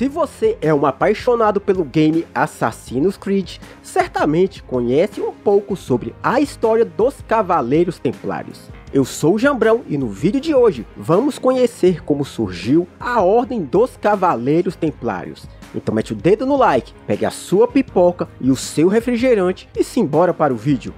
Se você é um apaixonado pelo game Assassin's Creed, certamente conhece um pouco sobre a história dos Cavaleiros Templários. Eu sou o Jambrão e no vídeo de hoje vamos conhecer como surgiu a Ordem dos Cavaleiros Templários. Então mete o dedo no like, pegue a sua pipoca e o seu refrigerante e simbora para o vídeo.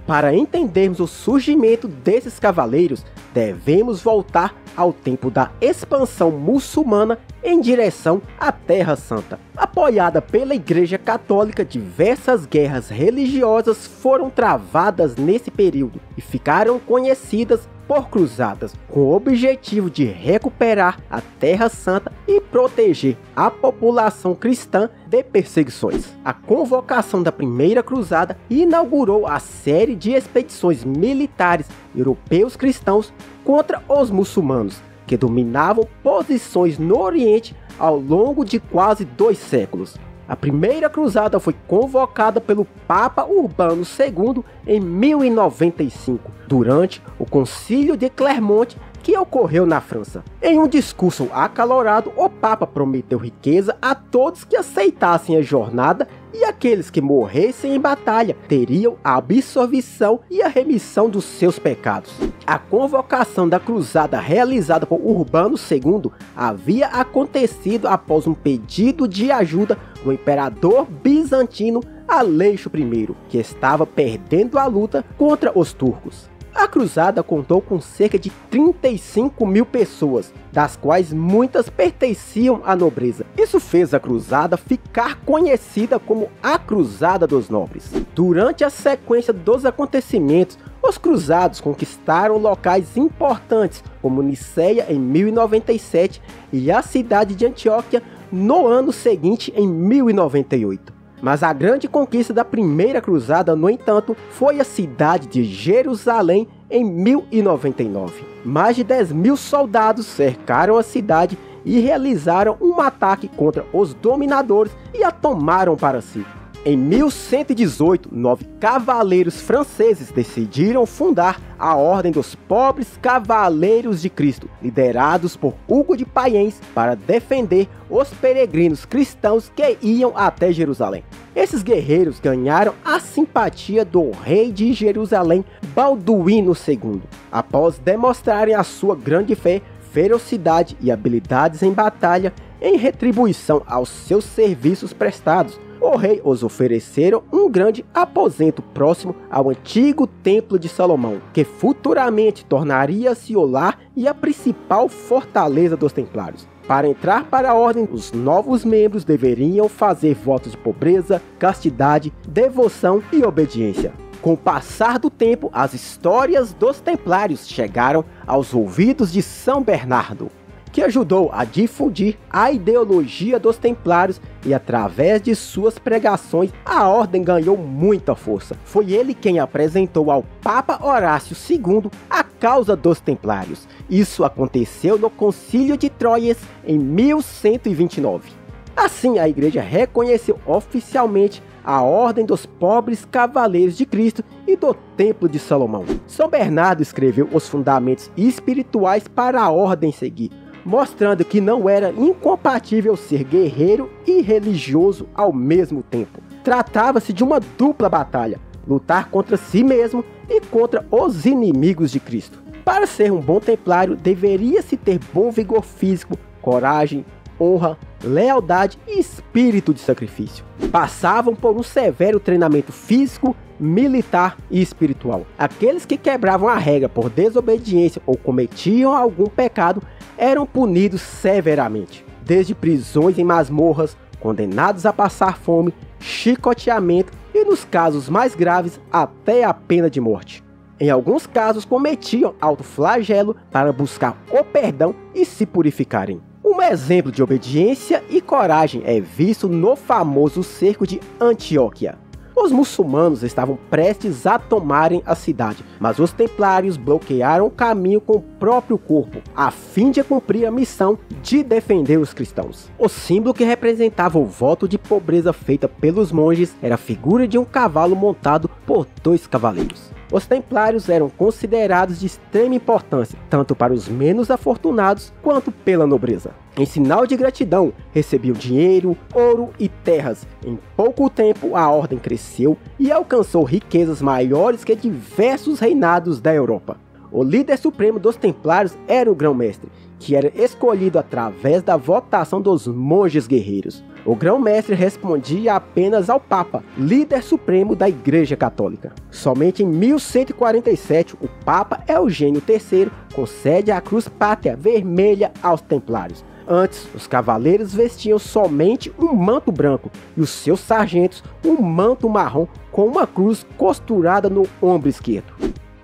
Para entendermos o surgimento desses cavaleiros, devemos voltar ao tempo da expansão muçulmana em direção à Terra Santa. Apoiada pela Igreja Católica, diversas guerras religiosas foram travadas nesse período e ficaram conhecidas por cruzadas, com o objetivo de recuperar a Terra Santa e proteger a população cristã de perseguições. A convocação da primeira cruzada inaugurou a série de expedições militares europeus cristãos contra os muçulmanos, que dominavam posições no Oriente ao longo de quase 2 séculos. A primeira cruzada foi convocada pelo Papa Urbano II em 1095, durante o Concílio de Clermont, que ocorreu na França. Em um discurso acalorado, o Papa prometeu riqueza a todos que aceitassem a jornada e aqueles que morressem em batalha teriam a absolvição e a remissão dos seus pecados. A convocação da cruzada realizada por Urbano II havia acontecido após um pedido de ajuda do imperador bizantino Aleixo I, que estava perdendo a luta contra os turcos. A cruzada contou com cerca de 35 mil pessoas, das quais muitas pertenciam à nobreza. Isso fez a cruzada ficar conhecida como a Cruzada dos Nobres. Durante a sequência dos acontecimentos, os cruzados conquistaram locais importantes, como Niceia em 1097 e a cidade de Antioquia no ano seguinte, em 1098. Mas a grande conquista da primeira cruzada, no entanto, foi a cidade de Jerusalém em 1099. Mais de 10 mil soldados cercaram a cidade e realizaram um ataque contra os dominadores e a tomaram para si. Em 1118, 9 cavaleiros franceses decidiram fundar a Ordem dos Pobres Cavaleiros de Cristo, liderados por Hugo de Payens, para defender os peregrinos cristãos que iam até Jerusalém. Esses guerreiros ganharam a simpatia do rei de Jerusalém, Balduíno II, após demonstrarem a sua grande fé, ferocidade e habilidades em batalha em retribuição aos seus serviços prestados. O rei os ofereceram um grande aposento próximo ao antigo Templo de Salomão, que futuramente tornaria-se o lar e a principal fortaleza dos templários. Para entrar para a ordem, os novos membros deveriam fazer votos de pobreza, castidade, devoção e obediência. Com o passar do tempo, as histórias dos templários chegaram aos ouvidos de São Bernardo, que ajudou a difundir a ideologia dos templários e através de suas pregações a ordem ganhou muita força. Foi ele quem apresentou ao Papa Horácio II a causa dos templários. Isso aconteceu no Concílio de Troyes em 1129. Assim, a igreja reconheceu oficialmente a Ordem dos Pobres Cavaleiros de Cristo e do Templo de Salomão. São Bernardo escreveu os fundamentos espirituais para a ordem seguir, mostrando que não era incompatível ser guerreiro e religioso ao mesmo tempo. Tratava-se de uma dupla batalha, lutar contra si mesmo e contra os inimigos de Cristo. Para ser um bom templário, deveria-se ter bom vigor físico, coragem, honra, lealdade e espírito de sacrifício. Passavam por um severo treinamento físico, militar e espiritual. Aqueles que quebravam a regra por desobediência ou cometiam algum pecado eram punidos severamente, desde prisões em masmorras, condenados a passar fome, chicoteamento e, nos casos mais graves, até a pena de morte. Em alguns casos, cometiam autoflagelo para buscar o perdão e se purificarem. Um exemplo de obediência e coragem é visto no famoso cerco de Antioquia. Os muçulmanos estavam prestes a tomarem a cidade, mas os templários bloquearam o caminho com o próprio corpo, a fim de cumprir a missão de defender os cristãos. O símbolo que representava o voto de pobreza feita pelos monges era a figura de um cavalo montado por 2 cavaleiros. Os templários eram considerados de extrema importância, tanto para os menos afortunados quanto pela nobreza. Em sinal de gratidão, recebiam dinheiro, ouro e terras. Em pouco tempo, a ordem cresceu e alcançou riquezas maiores que diversos reinados da Europa. O líder supremo dos templários era o grão-mestre, que era escolhido através da votação dos monges guerreiros. O grão-mestre respondia apenas ao Papa, líder supremo da Igreja Católica. Somente em 1147, o Papa Eugênio III concede a cruz pátria vermelha aos templários. Antes, os cavaleiros vestiam somente um manto branco e os seus sargentos um manto marrom com uma cruz costurada no ombro esquerdo.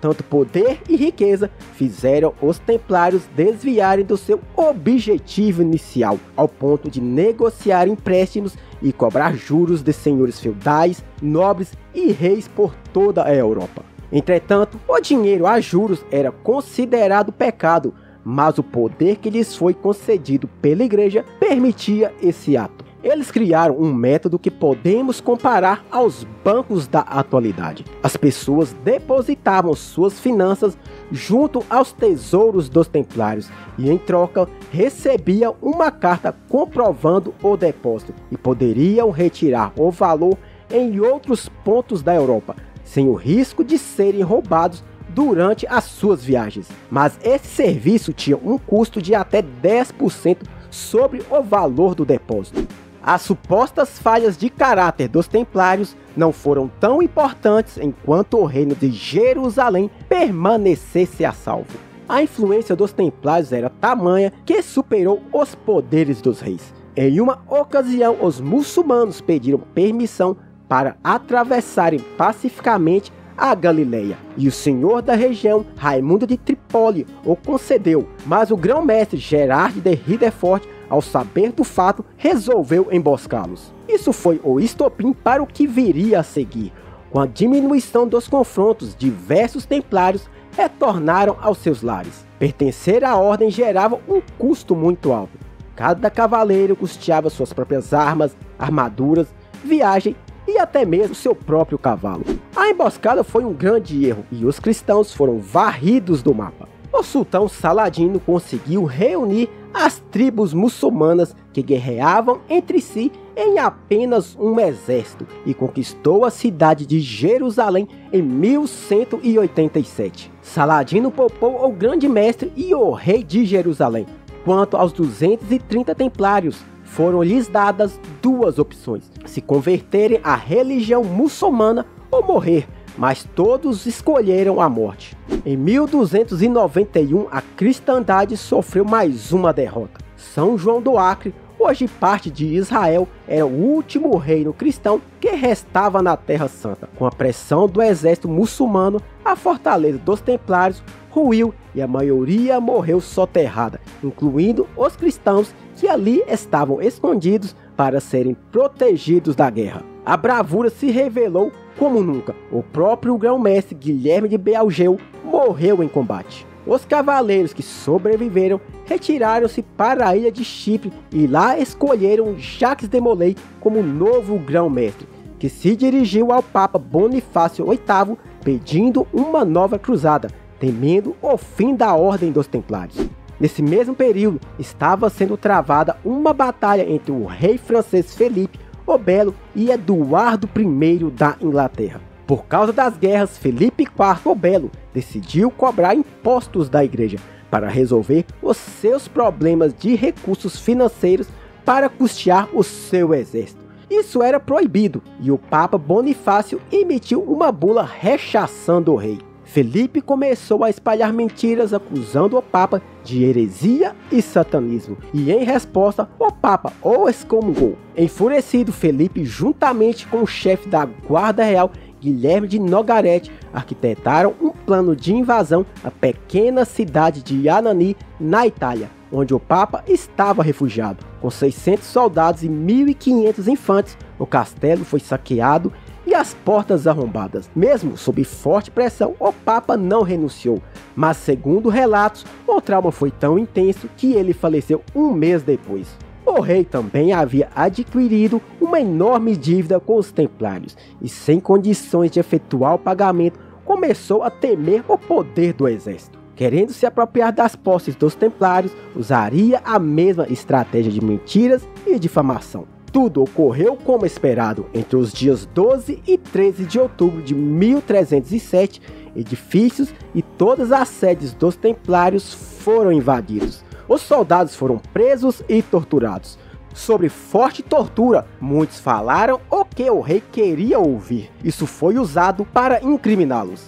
Tanto poder e riqueza fizeram os templários desviarem do seu objetivo inicial, ao ponto de negociar empréstimos e cobrar juros de senhores feudais, nobres e reis por toda a Europa. Entretanto, o dinheiro a juros era considerado pecado, mas o poder que lhes foi concedido pela igreja permitia esse ato. Eles criaram um método que podemos comparar aos bancos da atualidade. As pessoas depositavam suas finanças junto aos tesouros dos templários e, em troca, recebiam uma carta comprovando o depósito e poderiam retirar o valor em outros pontos da Europa, sem o risco de serem roubados durante as suas viagens. Mas esse serviço tinha um custo de até 10% sobre o valor do depósito. As supostas falhas de caráter dos templários não foram tão importantes enquanto o reino de Jerusalém permanecesse a salvo. A influência dos templários era tamanha que superou os poderes dos reis. Em uma ocasião, os muçulmanos pediram permissão para atravessarem pacificamente a Galileia, e o senhor da região, Raimundo de Trípoli, o concedeu, mas o grão-mestre Gerard de Ridefort, ao saber do fato, resolveu emboscá-los. Isso foi o estopim para o que viria a seguir. Com a diminuição dos confrontos, diversos templários retornaram aos seus lares. Pertencer à ordem gerava um custo muito alto. Cada cavaleiro custeava suas próprias armas, armaduras, viagem e até mesmo seu próprio cavalo. A emboscada foi um grande erro e os cristãos foram varridos do mapa. O sultão Saladino conseguiu reunir as tribos muçulmanas que guerreavam entre si em apenas um exército e conquistou a cidade de Jerusalém em 1187. Saladino poupou o grande mestre e o rei de Jerusalém. Quanto aos 230 templários, foram-lhes dadas duas opções: se converterem à religião muçulmana ou morrer, mas todos escolheram a morte. Em 1291, a cristandade sofreu mais uma derrota. São João do Acre, hoje parte de Israel, era o último reino cristão que restava na Terra Santa. Com a pressão do exército muçulmano, a fortaleza dos templários ruiu e a maioria morreu soterrada, incluindo os cristãos que ali estavam escondidos para serem protegidos da guerra. A bravura se revelou como nunca. O próprio grão-mestre Guilherme de Bealgeu morreu em combate. Os cavaleiros que sobreviveram retiraram-se para a ilha de Chipre e lá escolheram Jacques de Molay como novo grão-mestre, que se dirigiu ao Papa Bonifácio VIII pedindo uma nova cruzada, temendo o fim da Ordem dos Templários. Nesse mesmo período, estava sendo travada uma batalha entre o rei francês Felipe o Belo e Eduardo I da Inglaterra. Por causa das guerras, Felipe IV o Belo decidiu cobrar impostos da igreja para resolver os seus problemas de recursos financeiros para custear o seu exército. Isso era proibido e o Papa Bonifácio emitiu uma bula rechaçando o rei. Felipe começou a espalhar mentiras acusando o Papa de heresia e satanismo, e em resposta o Papa o excomungou. Enfurecido, Felipe, juntamente com o chefe da Guarda Real, Guilherme de Nogaret, arquitetaram um plano de invasão à pequena cidade de Anagni, na Itália, onde o Papa estava refugiado. Com 600 soldados e 1.500 infantes, o castelo foi saqueado e as portas arrombadas. Mesmo sob forte pressão, o Papa não renunciou, mas segundo relatos, o trauma foi tão intenso que ele faleceu um mês depois. O rei também havia adquirido uma enorme dívida com os templários e, sem condições de efetuar o pagamento, começou a temer o poder do exército. Querendo se apropriar das posses dos templários, usaria a mesma estratégia de mentiras e difamação. Tudo ocorreu como esperado. Entre os dias 12 e 13 de outubro de 1307, edifícios e todas as sedes dos templários foram invadidos. Os soldados foram presos e torturados. Sobre forte tortura, muitos falaram o que o rei queria ouvir. Isso foi usado para incriminá-los.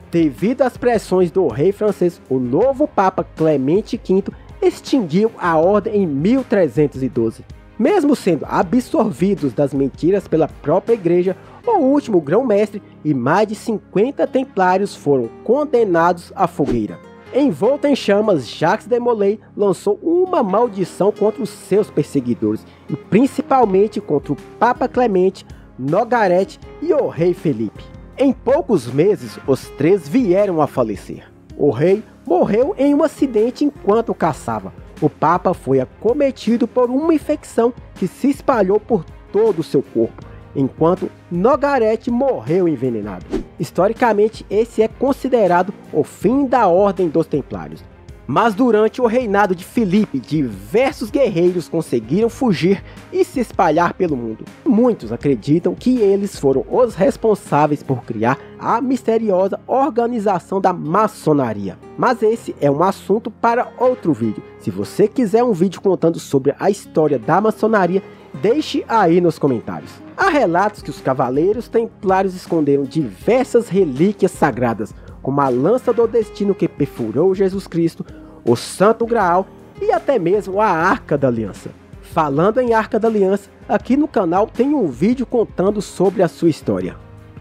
Devido às pressões do rei francês, o novo Papa Clemente V extinguiu a ordem em 1312. Mesmo sendo absorvidos das mentiras pela própria igreja, o último grão-mestre e mais de 50 templários foram condenados à fogueira. Envolto em chamas, Jacques de Molay lançou uma maldição contra os seus perseguidores, e principalmente contra o Papa Clemente, Nogaret e o rei Felipe. Em poucos meses, os três vieram a falecer. O rei morreu em um acidente enquanto caçava. O Papa foi acometido por uma infecção que se espalhou por todo o seu corpo, enquanto Nogaret morreu envenenado. Historicamente, esse é considerado o fim da Ordem dos Templários. Mas durante o reinado de Filipe, diversos guerreiros conseguiram fugir e se espalhar pelo mundo. Muitos acreditam que eles foram os responsáveis por criar a misteriosa organização da maçonaria. Mas esse é um assunto para outro vídeo. Se você quiser um vídeo contando sobre a história da maçonaria, deixe aí nos comentários. Há relatos que os cavaleiros templários esconderam diversas relíquias sagradas, como a lança do destino que perfurou Jesus Cristo, o Santo Graal e até mesmo a Arca da Aliança. Falando em Arca da Aliança, aqui no canal tem um vídeo contando sobre a sua história.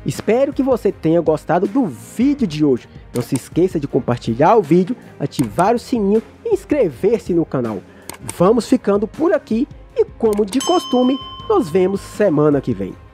Espero que você tenha gostado do vídeo de hoje. Não se esqueça de compartilhar o vídeo, ativar o sininho e inscrever-se no canal. Vamos ficando por aqui e, como de costume, nos vemos semana que vem.